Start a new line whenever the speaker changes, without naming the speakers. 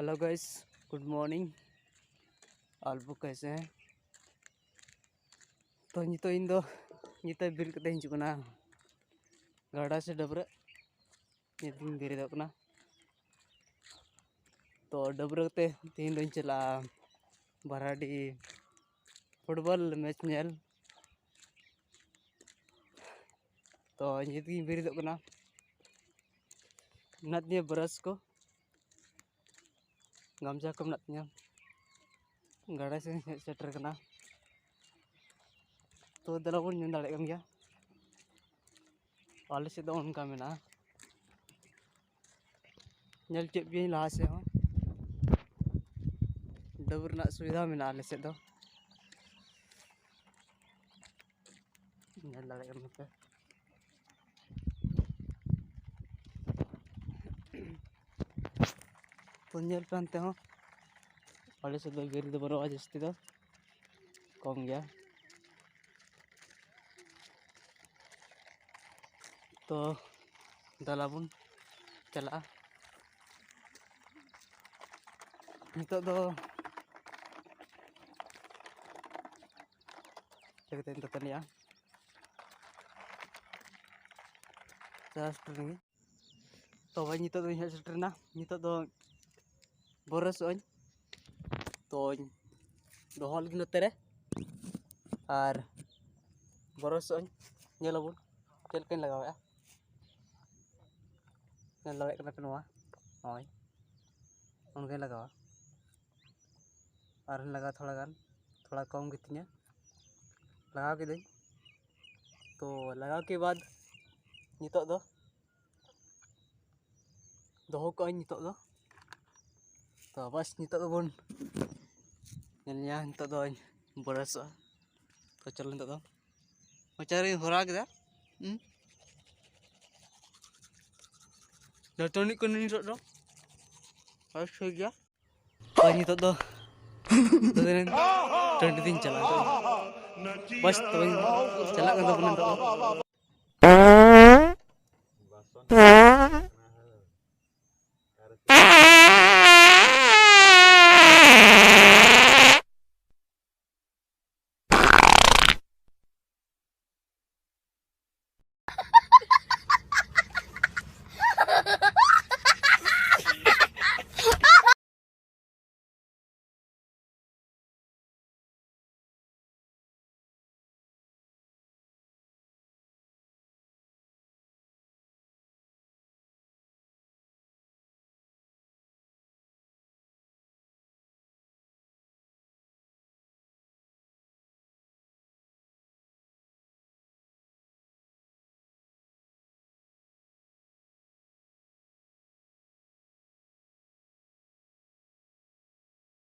Hello guys, good morning. आप लोग कैसे हैं? तो इन दो बिर कते हिजुकना गाड़ा से डबरा बिरदना तो डबरा कते तीन दिन चला बराडी फुटबॉल मैच नेल तो बिरदना नातिया ब्रश को गामजा को नातिया गाड़ा से सेटर करना तो दला बन ñun दाड़े गया आले से दो उनका मेना ñel चेप भी लहा से हो डबर ना सुविधा मेना आले से दो ñel दाड़े करना पे तो ñel पे हो आले से दो गिर दो बरो जस्ती दो कम गया तो दलाबुन चला नितो दो लगते हैं तनिया ट्रेनिंग तो भाई नितो दो ट्रेना नितो दो बोरस ओन तो दो हॉल नते रे और बोरस ओन ñelabun चल के लगाया लगे करना पे नवा होय उनके लगावा और लगा थोड़ा कम गितिया लगा के दई तो लगा के बाद नितो दो दोहो को नितो दो तो बस नितो दो बन ñelnya नितो दो बरस तो चल नितो दो मचारी होरा के Daltonic ko nito do. Ayos siya. Pani to do. To din. Turn din chala to. Bas to chala ka do to.